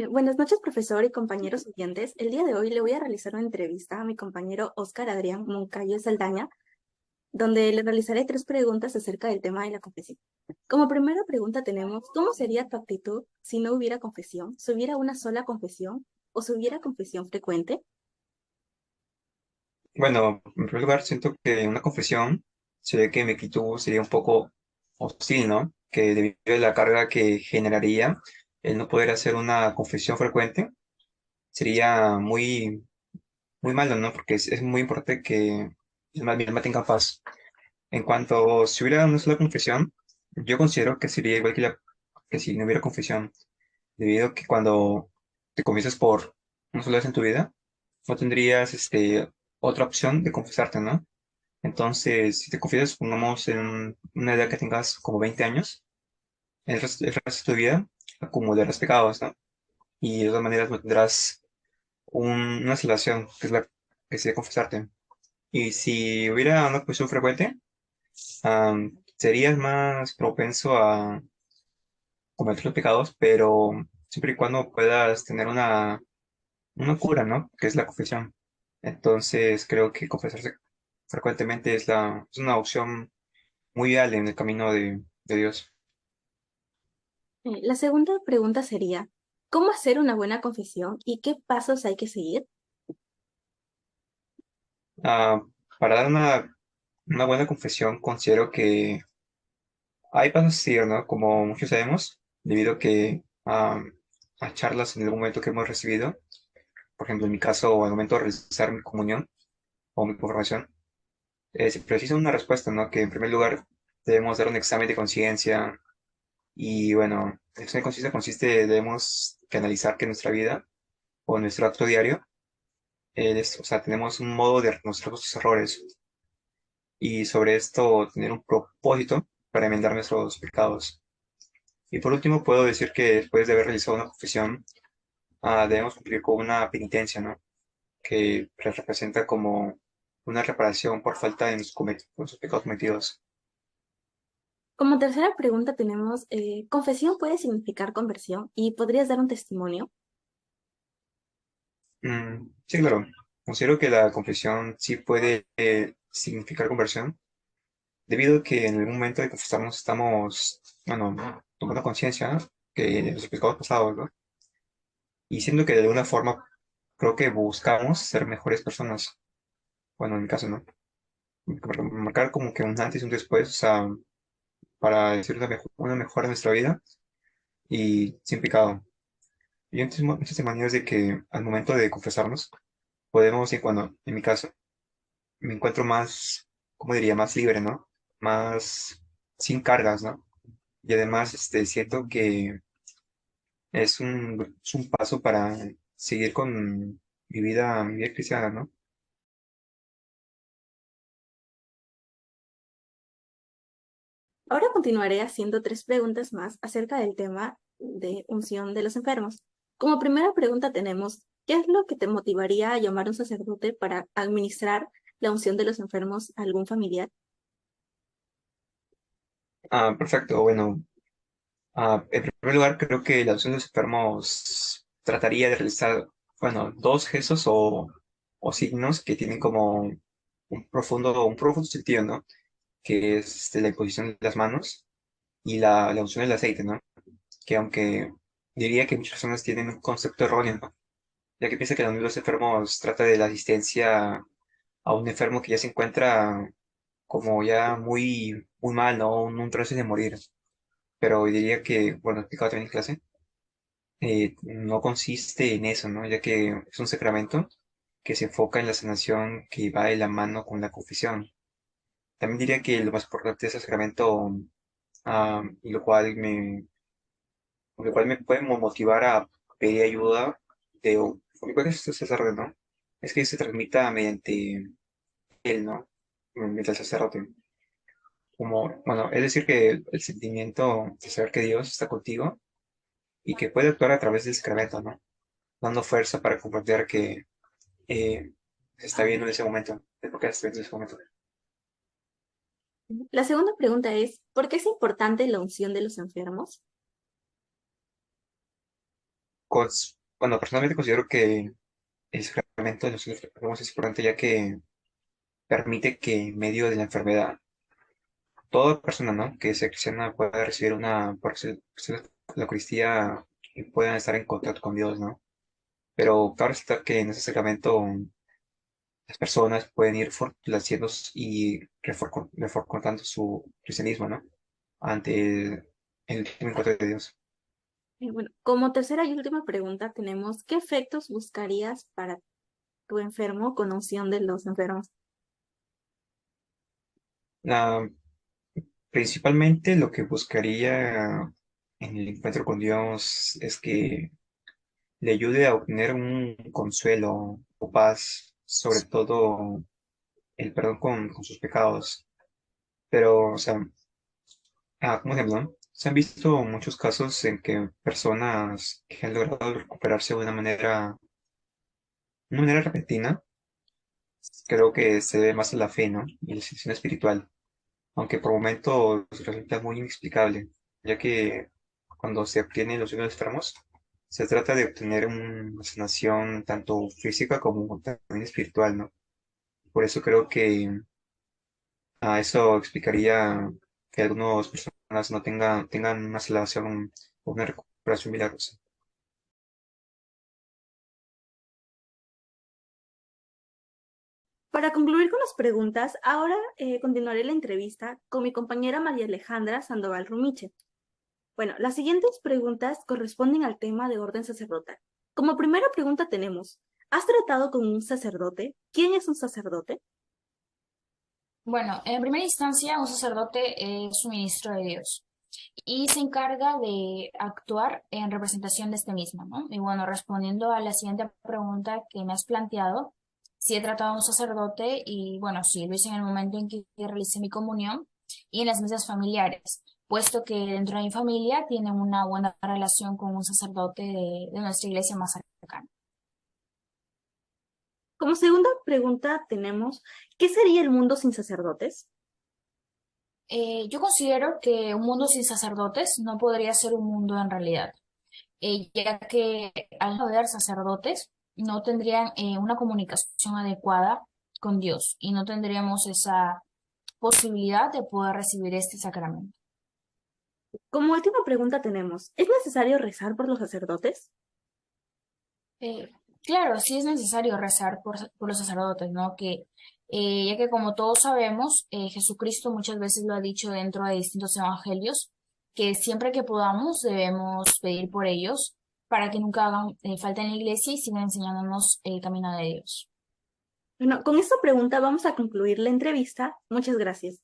Buenas noches, profesor y compañeros oyentes. El día de hoy le voy a realizar una entrevista a mi compañero Óscar Adrián Moncayo Saldaña, donde le realizaré tres preguntas acerca del tema de la confesión. Como primera pregunta tenemos, ¿cómo sería tu actitud si no hubiera confesión? ¿Si hubiera una sola confesión o si hubiera confesión frecuente? Bueno, en primer lugar, siento que una confesión sería que mi actitud sería un poco hostil, ¿no? Que debido a la carga que generaría el no poder hacer una confesión frecuente, sería muy malo, ¿no? Porque es muy importante que mi alma tenga paz. En cuanto si hubiera una sola confesión, yo considero que sería igual que si no hubiera confesión, debido a que cuando te confiesas por una sola vez en tu vida, no tendrías otra opción de confesarte, ¿no? Entonces, si te confiesas, pongamos en una edad que tengas como 20 años, el resto de tu vida acumularás pecados, ¿no? Y de todas maneras no tendrás una salvación, que es la que sería confesarte. Y si hubiera una confesión frecuente, serías más propenso a cometer los pecados, pero siempre y cuando puedas tener una cura, ¿no? Que es la confesión. Entonces, creo que confesarse frecuentemente es una opción muy viable en el camino de Dios. La segunda pregunta sería, ¿cómo hacer una buena confesión y qué pasos hay que seguir? Ah, para dar una buena confesión, considero que hay pasos a seguir, ¿no? Como muchos sabemos, debido a charlas en algún momento que hemos recibido, por ejemplo, en mi caso, al momento de realizar mi comunión o mi confirmación, se precisa una respuesta, ¿no? Que en primer lugar debemos dar un examen de conciencia y, bueno, el examen de conciencia debemos que analizar que nuestra vida o nuestro acto diario, o sea, tenemos un modo de reconocer nuestros errores y sobre esto tener un propósito para enmendar nuestros pecados. Y por último, puedo decir que después de haber realizado una confesión, debemos cumplir con una penitencia, ¿no? Que representa como una reparación por falta de nuestros pecados cometidos. Como tercera pregunta tenemos, ¿confesión puede significar conversión? ¿Y podrías dar un testimonio? Sí, claro. Considero que la confesión sí puede significar conversión, debido a que en el momento de confesarnos estamos, bueno, tomando conciencia, ¿no? Que de nuestros pecados pasados, ¿no? Y siento que de alguna forma creo que buscamos ser mejores personas. Bueno, en mi caso, ¿no? Marcar como que un antes y un después, o sea, para decir una mejora en nuestra vida y sin pecado. Y hay muchas maneras de que al momento de confesarnos, podemos, y cuando, en mi caso, me encuentro más, ¿cómo diría? Más libre, ¿no? Más sin cargas, ¿no? Y además, siento que es un paso para seguir con mi vida cristiana, ¿no? Ahora continuaré haciendo tres preguntas más acerca del tema de unción de los enfermos. Como primera pregunta tenemos, ¿qué es lo que te motivaría a llamar a un sacerdote para administrar la unción de los enfermos a algún familiar? Perfecto. Bueno, en primer lugar, creo que la adopción de los enfermos trataría de realizar, bueno, dos gestos o signos que tienen como un profundo sentido, ¿no? Que es la imposición de las manos y la unción del aceite, ¿no? Que aunque diría que muchas personas tienen un concepto erróneo, ¿no? Ya que piensa que la unción de los enfermos trata de la asistencia a un enfermo que ya se encuentra como ya muy mal, ¿no? Un trance de morir. Pero diría que, bueno, explicado también en clase, no consiste en eso, ¿no? Ya que es un sacramento que se enfoca en la sanación que va de la mano con la confesión. También diría que lo más importante de ese sacramento, y lo cual me puede motivar a pedir ayuda porque puede ser sacerdote, ¿no? Es que se transmita mediante él, ¿no? Mediante el sacerdote. Como, bueno, es decir, que el sentimiento de saber que Dios está contigo y que puede actuar a través del sacramento, ¿no? Dando fuerza para comprender que se está viendo en ese momento, de por qué se está viendo en ese momento. La segunda pregunta es, ¿por qué es importante la unción de los enfermos? Bueno, personalmente considero que el sacramento de los enfermos es importante ya que permite que en medio de la enfermedad toda persona, ¿no?, que sea cristiana pueda recibir por ser la Eucaristía y puedan estar en contacto con Dios, ¿no? Pero cabe resaltar que en ese sacramento las personas pueden ir fortaleciendo y reforzando su cristianismo, ¿no? Ante el último encuentro de Dios. Bueno, como tercera y última pregunta tenemos, ¿qué efectos buscarías para tu enfermo con unción de los enfermos? La- Principalmente lo que buscaría en el encuentro con Dios es que le ayude a obtener un consuelo o paz, sobre todo el perdón con sus pecados. Pero, o sea, como ejemplo, ¿no?, se han visto muchos casos en que personas que han logrado recuperarse de una manera repentina, creo que se debe más a la fe, ¿no? Y la sensación espiritual, aunque por momentos resulta muy inexplicable, ya que cuando se obtienen los signos enfermos, se trata de obtener una sanación tanto física como también espiritual, ¿no? Por eso creo que eso explicaría que algunas personas no tengan una salvación o una recuperación milagrosa. Para concluir con las preguntas, ahora continuaré la entrevista con mi compañera María Alejandra Sandoval Rumiche. Bueno, las siguientes preguntas corresponden al tema de orden sacerdotal. Como primera pregunta tenemos, ¿has tratado con un sacerdote? ¿Quién es un sacerdote? Bueno, en primera instancia, un sacerdote es un ministro de Dios y se encarga de actuar en representación de este mismo, ¿no? Y bueno, respondiendo a la siguiente pregunta que me has planteado, si he tratado a un sacerdote y bueno, sí, lo hice en el momento en que realicé mi comunión y en las misas familiares, puesto que dentro de mi familia tienen una buena relación con un sacerdote de nuestra iglesia más cercana. Como segunda pregunta tenemos, ¿qué sería el mundo sin sacerdotes? Yo considero que un mundo sin sacerdotes no podría ser un mundo en realidad, ya que al no haber sacerdotes no tendrían una comunicación adecuada con Dios y no tendríamos esa posibilidad de poder recibir este sacramento. Como última pregunta tenemos, ¿es necesario rezar por los sacerdotes? Eh, claro, sí es necesario rezar por los sacerdotes, ¿no? Ya que como todos sabemos, Jesucristo muchas veces lo ha dicho dentro de distintos evangelios, que siempre que podamos debemos pedir por ellos para que nunca hagan falta en la iglesia y sigan enseñándonos el camino de Dios. Bueno, con esta pregunta vamos a concluir la entrevista. Muchas gracias.